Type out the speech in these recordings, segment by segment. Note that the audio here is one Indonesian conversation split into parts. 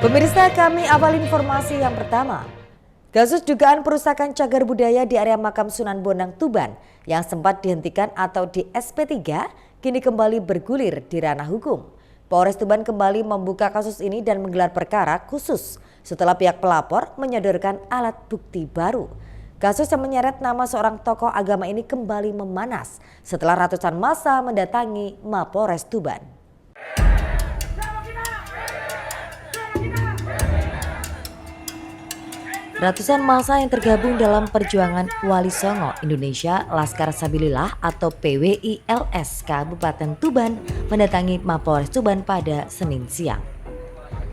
Pemirsa, kami awal informasi yang pertama. Kasus dugaan perusakan cagar budaya di area makam Sunan Bonang, Tuban yang sempat dihentikan atau di SP3 kini kembali bergulir di ranah hukum. Polres Tuban kembali membuka kasus ini dan menggelar perkara khusus setelah pihak pelapor menyodorkan alat bukti baru. Kasus yang menyeret nama seorang tokoh agama ini kembali memanas setelah ratusan massa mendatangi Mapolres Tuban. Ratusan massa yang tergabung dalam perjuangan Wali Songo Indonesia Laskar Sabilillah atau PWILS Kabupaten Tuban mendatangi Mapolres Tuban pada Senin siang.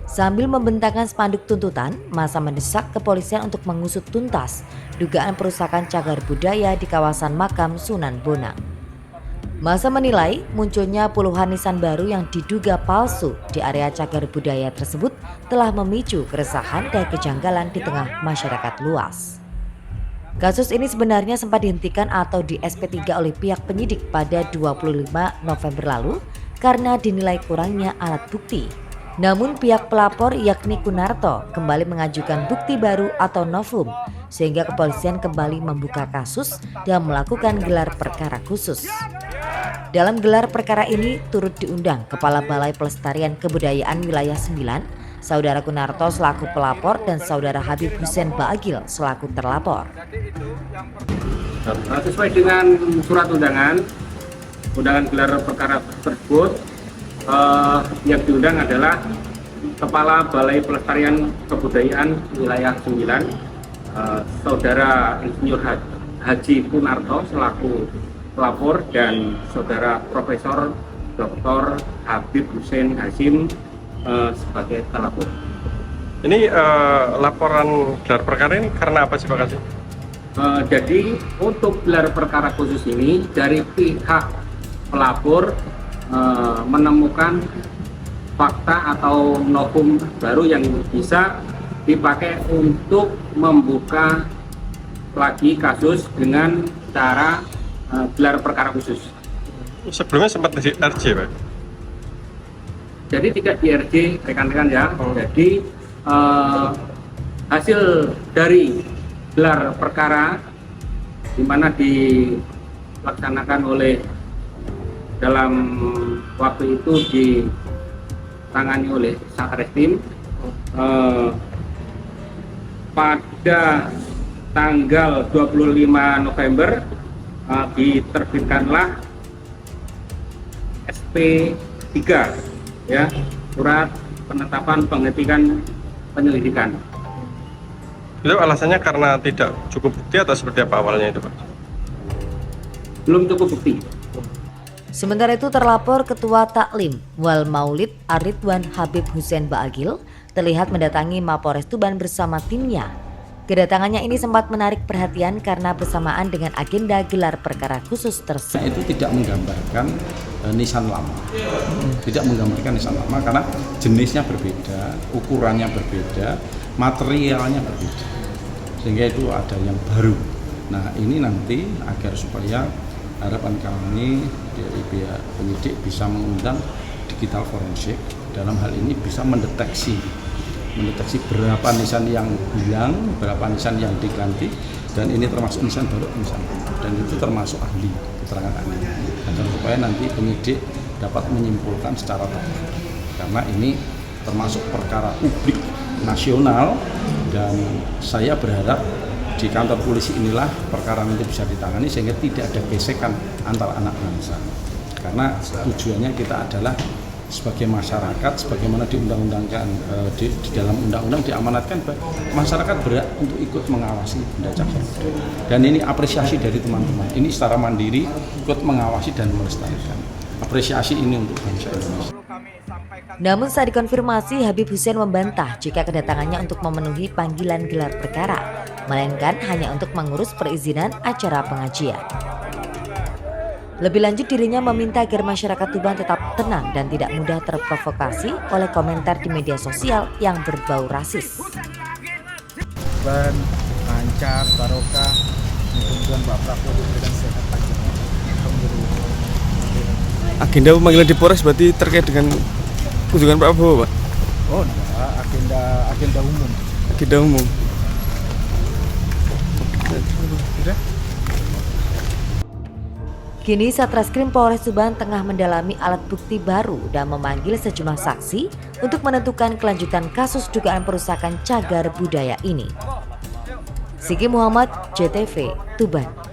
Sambil membentangkan spanduk tuntutan, massa mendesak kepolisian untuk mengusut tuntas dugaan perusakan cagar budaya di kawasan makam Sunan Bonang. Massa menilai munculnya puluhan nisan baru yang diduga palsu di area cagar budaya tersebut telah memicu keresahan dan kejanggalan di tengah masyarakat luas. Kasus ini sebenarnya sempat dihentikan atau di SP3 oleh pihak penyidik pada 25 November lalu karena dinilai kurangnya alat bukti. Namun pihak pelapor yakni Kunarto kembali mengajukan bukti baru atau novum sehingga kepolisian kembali membuka kasus dan melakukan gelar perkara khusus. Dalam gelar perkara ini turut diundang Kepala Balai Pelestarian Kebudayaan Wilayah 9, Saudara Kunarto selaku pelapor dan Saudara Habib Hussein Baagil selaku terlapor. Sesuai dengan surat undangan gelar perkara tersebut, yang diundang adalah Kepala Balai Pelestarian Kebudayaan Wilayah 9, Saudara Insinyur Haji Kunarto selaku pelapor dan Saudara Profesor Dr. Habib Hussein Hashim sebagai terlapor. Ini laporan gelar perkara ini karena apa sih Pak Kasih? Jadi untuk gelar perkara khusus ini dari pihak pelapor menemukan fakta atau novum baru yang bisa dipakai untuk membuka lagi kasus dengan cara gelar perkara khusus. Sebelumnya sempat di RJ Pak? Jadi tidak di RJ rekan-rekan ya. Jadi hasil dari gelar perkara di mana dilaksanakan oleh dalam waktu itu ditangani oleh Satreskrim pada tanggal 25 November diterbitkanlah SP3 ya, surat penetapan penghentian penyelidikan. Itu alasannya karena tidak cukup bukti atau seperti apa awalnya itu Pak? Belum cukup bukti. Sementara itu terlapor Ketua Taklim Wal Maulid Aridwan Habib Hussein Baagil terlihat mendatangi Mapolres Tuban bersama timnya. Kedatangannya ini sempat menarik perhatian karena bersamaan dengan agenda gelar perkara khusus tersebut. Itu tidak menggambarkan nisan lama, tidak menggambarkan nisan lama karena jenisnya berbeda, ukurannya berbeda, materialnya berbeda, sehingga itu ada yang baru. Nah ini nanti agar supaya harapan kami dari pihak penyidik bisa mengundang digital forensik dalam hal ini bisa mendeteksi berapa nisan yang hilang, berapa nisan yang diganti, dan ini termasuk nisan baru, nisan dan itu termasuk ahli, keterangan ahli, agar supaya nanti penyidik dapat menyimpulkan secara tepat karena ini termasuk perkara publik nasional dan saya berharap di kantor polisi inilah perkara nanti bisa ditangani sehingga tidak ada gesekan antara anak bangsa karena tujuannya kita adalah sebagai masyarakat, sebagaimana diundang-undangkan di dalam undang-undang diamanatkan masyarakat berhak untuk ikut mengawasi benda cagar budaya. Dan ini apresiasi dari teman-teman. Ini secara mandiri ikut mengawasi dan melestarikan. Apresiasi ini untuk bangsa Indonesia. Namun saat dikonfirmasi, Habib Hussein membantah jika kedatangannya untuk memenuhi panggilan gelar perkara, melainkan hanya untuk mengurus perizinan acara pengajian. Lebih lanjut, dirinya meminta agar masyarakat Tuban tetap tenang dan tidak mudah terprovokasi oleh komentar di media sosial yang berbau rasis. Tuban, lancar, barokah, mudah-mudahan Pak Prabowo diberikan sehat panjang. Alhamdulillah. Agenda pemanggilan di Polres berarti terkait dengan kunjungan Prabowo, Pak? Oh, enggak. agenda umum. Agenda umum. Sudah? Kini Satreskrim Polres Tuban tengah mendalami alat bukti baru dan memanggil sejumlah saksi untuk menentukan kelanjutan kasus dugaan perusakan cagar budaya ini. Sigi Muhammad, JTV, Tuban.